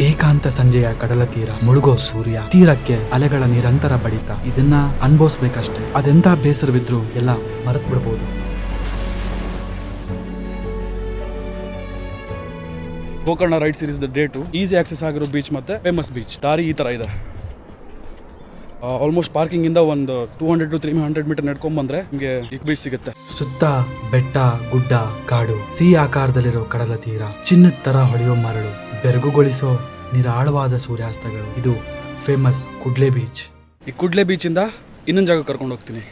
ಏಕಾಂತ ಸಂಜೆಯ ಕಡಲ ತೀರ, ಮುಳುಗೋ ಸೂರ್ಯ, ತೀರಕ್ಕೆ ಅಲೆಗಳ ನಿರಂತರ ಬಡಿತ, ಇದನ್ನ ಅನುಭವಿಸ್ಬೇಕಷ್ಟೇ. ಅದೆಂತ ಬೇಸರವಿದ್ರು ಎಲ್ಲ ಮರೆತು ಬಿಡಬಹುದು. Gokarna ride series day 2 easy access ಆಗಿರೋ ಬೀಚ್ ಮತ್ತೆ ಫೇಮಸ್ ಬೀಚ್. ದಾರಿ ಈ ತರ ಇದೆ. ಆಲ್ಮೋಸ್ಟ್ ಪಾರ್ಕಿಂಗ್ ಇಂದ ಒಂದು 200 to 300 ಮೀಟರ್ ನಡ್ಕೊಂಡ್ ಬಂದ್ರೆ ನಿಮ್ಗೆ ಈ ಬೀಚ್ ಸಿಗುತ್ತೆ. ಸುತ್ತ ಬೆಟ್ಟ, ಗುಡ್ಡ, ಕಾಡು, ಸಿಹಿ ಆಕಾರದಲ್ಲಿರೋ ಕಡಲ ತೀರ, ಚಿನ್ನದ ತರ ಹೊಳೆಯೋ ಮರಳು, ಬೆರಗುಗೊಳಿಸೋ ನಿರಾಳವಾದ ಸೂರ್ಯಾಸ್ತಗಳು. ಇದು ಫೇಮಸ್ ಕುಡ್ಲೆ ಬೀಚ್. ಈ ಕುಡ್ಲೆ ಬೀಚ್ ಇಂದ ಇನ್ನೊಂದು ಜಾಗ ಕರ್ಕೊಂಡು ಹೋಗ್ತೀನಿ.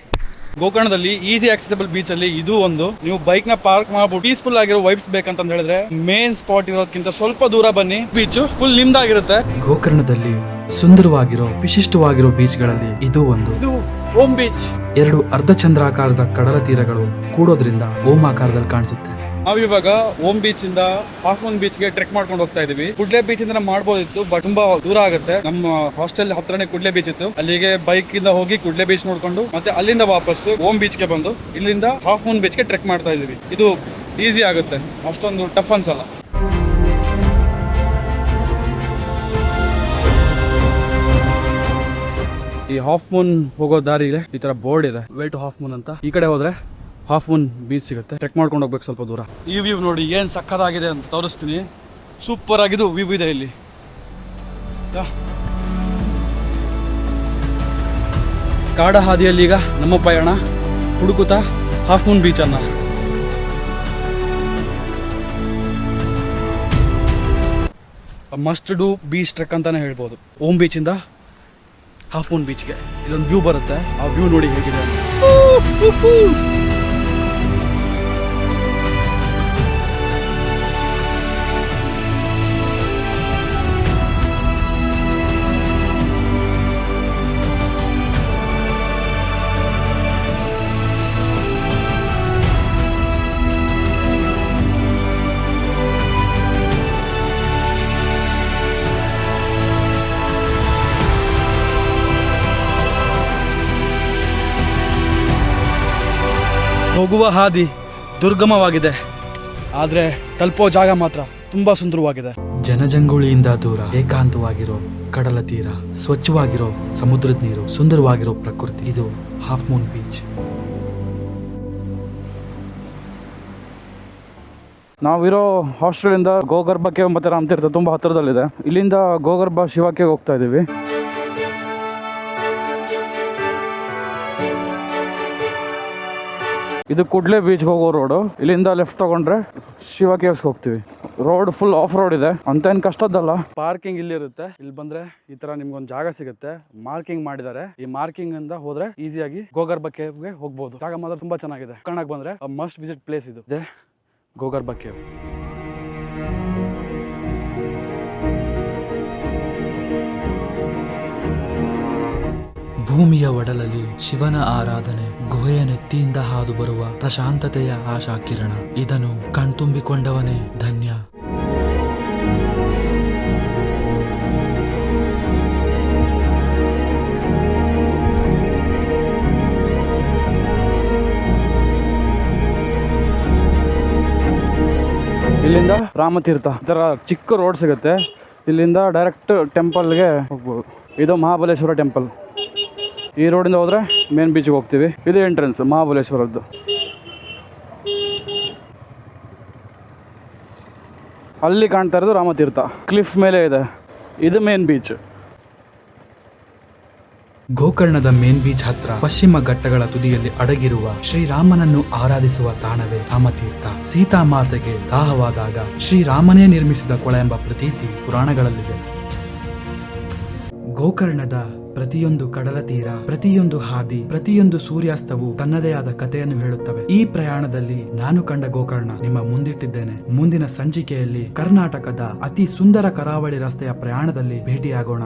ಗೋಕರ್ಣದಲ್ಲಿ ಈಸಿ ಆಕ್ಸೆಸಿಬಲ್ ಬೀಚ್ ಅಲ್ಲಿ ಇದು ಒಂದು. ನೀವು ಬೈಕ್ ನ ಪಾರ್ಕ್ ಮಾಡ್ಬಿಟ್ಟು ಪೀಸ್ಫುಲ್ ಆಗಿರೋ ವೈಬ್ಸ್ ಬೇಕಂತ ಹೇಳಿದ್ರೆ ಮೇನ್ ಸ್ಪಾಟ್ ಇರೋದಕ್ಕಿಂತ ಸ್ವಲ್ಪ ದೂರ ಬನ್ನಿ. ಬೀಚ್ ಫುಲ್ ನಿಮ್ದಾಗಿರುತ್ತೆ. ಗೋಕರ್ಣದಲ್ಲಿ ಸುಂದರವಾಗಿರೋ ವಿಶಿಷ್ಟವಾಗಿರೋ ಬೀಚ್ ಗಳಲ್ಲಿ ಇದು ಒಂದು. ಇದು ಓಂ ಬೀಚ್. 2 ಅರ್ಧಚಂದ್ರಾಕಾರದ ಕಡಲ ತೀರಗಳು ಕೂಡೋದ್ರಿಂದ ಓಂ ಆಕಾರದಲ್ಲಿ ಕಾಣಿಸುತ್ತೆ. ನಾವಿವಾಗ ಓಂ ಬೀಚ್ ಇಂದ ಹಾಫ್ ಮೂನ್ ಬೀಚ್ ಗೆ ಟ್ರೆಕ್ ಮಾಡ್ಕೊಂಡು ಹೋಗ್ತಾ ಇದೀವಿ. ಕುಡ್ಲೆ ಬೀಚ್ ಇಂದ ಮಾಡ್ಬೋದಿತ್ತು, ಬಟ್ ತುಂಬಾ ದೂರ ಆಗುತ್ತೆ. ನಮ್ಮ ಹಾಸ್ಟೆಲ್ ಹತ್ರನೇ ಕುಡ್ಲೆ ಬೀಚ್ ಇತ್ತು. ಅಲ್ಲಿಗೆ ಬೈಕ್ ಇಂದ ಹೋಗಿ ಕುಡ್ಲೆ ಬೀಚ್ ನೋಡ್ಕೊಂಡು ಮತ್ತೆ ಅಲ್ಲಿಂದ ವಾಪಸ್ ಓಂ ಬೀಚ್ ಗೆ ಬಂದು ಇಲ್ಲಿಂದ ಹಾಫ್ ಮೂನ್ ಬೀಚ್ ಗೆ ಟ್ರೆಕ್ ಮಾಡ್ತಾ ಇದೀವಿ. ಇದು ಈಸಿ ಆಗುತ್ತೆ, ಅಷ್ಟೊಂದು ಟಫ್ ಅನ್ಸಲ್ಲ. ಈ ಹಾಫ್ ಮೂನ್ ಹೋಗೋ ದಾರಿ ಇದೆ, ಈ ತರ ಬೋರ್ಡ್ ಇದೆ, ವೇ ಟು ಹಾಫ್ ಮೂನ್ ಅಂತ. ಈ ಕಡೆ ಹೋದ್ರೆ ಹಾಫ್ ಮೂನ್ ಬೀಚ್ ಸಿಗುತ್ತೆ. ಟ್ರೆಕ್ ಮಾಡ್ಕೊಂಡು ಹೋಗ್ಬೇಕು ಸ್ವಲ್ಪ ದೂರ. ಈ ವ್ಯೂ ನೋಡಿ ಏನ್ ಸಕ್ಕತ್ತಾಗಿದೆ ಅಂತ ತೋರಿಸ್ತೀನಿ. ಸೂಪರ್ ಆಗಿದ್ದು ವ್ಯೂ ಇದೆ ಇಲ್ಲಿ. ಕಾಡ ಹಾದಿಯಲ್ಲಿ ಈಗ ನಮ್ಮ ಪಯಣ ಹುಡುಕುತ್ತಾ ಹಾಫ್ ಮೂನ್ ಬೀಚ್ ಅನ್ನ. ಮಸ್ಟ್ ಡೂ ಬೀಚ್ ಟ್ರೆಕ್ ಅಂತಾನೆ ಹೇಳ್ಬೋದು. ಓಂ ಬೀಚ್ ಇಂದ ಹಾಫ್ ಮೂನ್ ಬೀಚ್ಗೆ ಇಲ್ಲೊಂದು ವ್ಯೂ ಬರುತ್ತೆ. ಆ ವ್ಯೂ ನೋಡಿ ಹೇಗಿದೆ. ಹೋಗುವ ಹಾದಿ ದುರ್ಗಮವಾಗಿದೆ, ಆದ್ರೆ ತಲುಪೋ ಜಾಗ ಮಾತ್ರ ತುಂಬಾ ಸುಂದರವಾಗಿದೆ. ಜನಜಂಗುಳಿಯಿಂದ ದೂರ ಏಕಾಂತವಾಗಿರೋ ಕಡಲ ತೀರ, ಸ್ವಚ್ಛವಾಗಿರೋ ಸಮುದ್ರದ ನೀರು, ಸುಂದರವಾಗಿರೋ ಪ್ರಕೃತಿ. ಇದು ಹಾಫ್ ಮೂನ್ ಬೀಚ್. ನಾವಿರೋ ಹಾಸ್ಟೆಲಿಂದ ಗೋಗರ್ಭಕ್ಕೆ ಮತ್ತೆ ರಾಮತೀರ್ಥ ತುಂಬಾ ಹತ್ತಿರದಲ್ಲಿದೆ. ಇಲ್ಲಿಂದ ಗೋಗರ್ಭ ಶಿವಕ್ಕೆ ಹೋಗ್ತಾ ಇದೀವಿ. ಇದು ಕುಡ್ಲೆ ಬೀಚ್ ಹೋಗೋ ರೋಡು. ಇಲ್ಲಿಂದ ಲೆಫ್ಟ್ ತಗೊಂಡ್ರೆ ಶಿವ ಕೇವ್ಸ್ ಹೋಗ್ತೀವಿ. ರೋಡ್ ಫುಲ್ ಆಫ್ ರೋಡ್ ಇದೆ, ಅಂತ ಏನ್ ಕಷ್ಟದ್ದಲ್ಲ. ಪಾರ್ಕಿಂಗ್ ಇಲ್ಲಿ ಇರುತ್ತೆ. ಇಲ್ಲಿ ಬಂದ್ರೆ ಈ ತರ ನಿಮ್ಗೊಂದು ಜಾಗ ಸಿಗುತ್ತೆ, ಮಾರ್ಕಿಂಗ್ ಮಾಡಿದ್ದಾರೆ. ಈ ಮಾರ್ಕಿಂಗ್ ಇಂದ ಹೋದ್ರೆ ಈಸಿಯಾಗಿ ಗೋಗರ್ಭ ಕೇವ್ಗೆ ಹೋಗ್ಬೋದು. ಜಾಗ ಮಾತ್ರ ತುಂಬಾ ಚೆನ್ನಾಗಿದೆ. ಕರ್ನಾಟಕ ಬಂದ್ರೆ ಮಸ್ಟ್ ವಿಸಿಟ್ ಪ್ಲೇಸ್ ಇದು. ಇದೆ ಗೋಗರ್ಭ ಕೇವ್. ಭೂಮಿಯ ಒಡಲಲ್ಲಿ ಶಿವನ ಆರಾಧನೆ, ಗುಹೆಯ ನೆತ್ತಿಯಿಂದ ಹಾದು ಬರುವ ಪ್ರಶಾಂತತೆಯ ಆಶಾ ಕಿರಣ. ಇದನ್ನು ಕಣ್ತುಂಬಿಕೊಂಡವನೇ ಧನ್ಯ. ಇಲ್ಲಿಂದ ರಾಮತೀರ್ಥ ಈ ತರ ಚಿಕ್ಕ ರೋಡ್ ಸಿಗುತ್ತೆ. ಇಲ್ಲಿಂದ ಡೈರೆಕ್ಟ್ ಟೆಂಪಲ್ಗೆ ಹೋಗ್ಬೋದು. ಇದು ಮಹಾಬಲೇಶ್ವರ ಟೆಂಪಲ್. ಈ ರೋಡಿಂದ ಹೋದ್ರೆ ಮೇನ್ ಬೀಚ್ಗೆ ಹೋಗ್ತೀವಿ. ಇದು ಎಂಟ್ರೆನ್ಸ್ ಮಹಾಬಲೇಶ್ವರದ್ದು. ಅಲ್ಲಿ ಕಾಣ್ತಾ ಇರೋದು ರಾಮತೀರ್ಥ, ಕ್ಲಿಫ್ ಮೇಲೆ ಇದೆ. ಇದು ಮೇನ್ ಬೀಚ್. ಗೋಕರ್ಣದ ಮೇನ್ ಬೀಚ್ ಹತ್ರ ಪಶ್ಚಿಮ ಘಟ್ಟಗಳ ತುದಿಯಲ್ಲಿ ಅಡಗಿರುವ ಶ್ರೀರಾಮನನ್ನು ಆರಾಧಿಸುವ ತಾಣವೇ ರಾಮತೀರ್ಥ. ಸೀತಾಮಾತೆಗೆ ದಾಹವಾದಾಗ ಶ್ರೀರಾಮನೇ ನಿರ್ಮಿಸಿದ ಕೊಳ ಎಂಬ ಪ್ರತೀತಿ ಪುರಾಣಗಳಲ್ಲಿದೆ. ಗೋಕರ್ಣದ ಪ್ರತಿಯೊಂದು ಕಡಲ ತೀರ, ಪ್ರತಿಯೊಂದು ಹಾದಿ, ಪ್ರತಿಯೊಂದು ಸೂರ್ಯಾಸ್ತವು ತನ್ನದೇ ಆದ ಕಥೆಯನ್ನು ಹೇಳುತ್ತವೆ. ಈ ಪ್ರಯಾಣದಲ್ಲಿ ನಾನು ಕಂಡ ಗೋಕರ್ಣ ನಿಮ್ಮ ಮುಂದಿಟ್ಟಿದ್ದೇನೆ. ಮುಂದಿನ ಸಂಚಿಕೆಯಲ್ಲಿ ಕರ್ನಾಟಕದ ಅತಿ ಸುಂದರ ಕರಾವಳಿ ರಸ್ತೆಯ ಪ್ರಯಾಣದಲ್ಲಿ ಭೇಟಿಯಾಗೋಣ.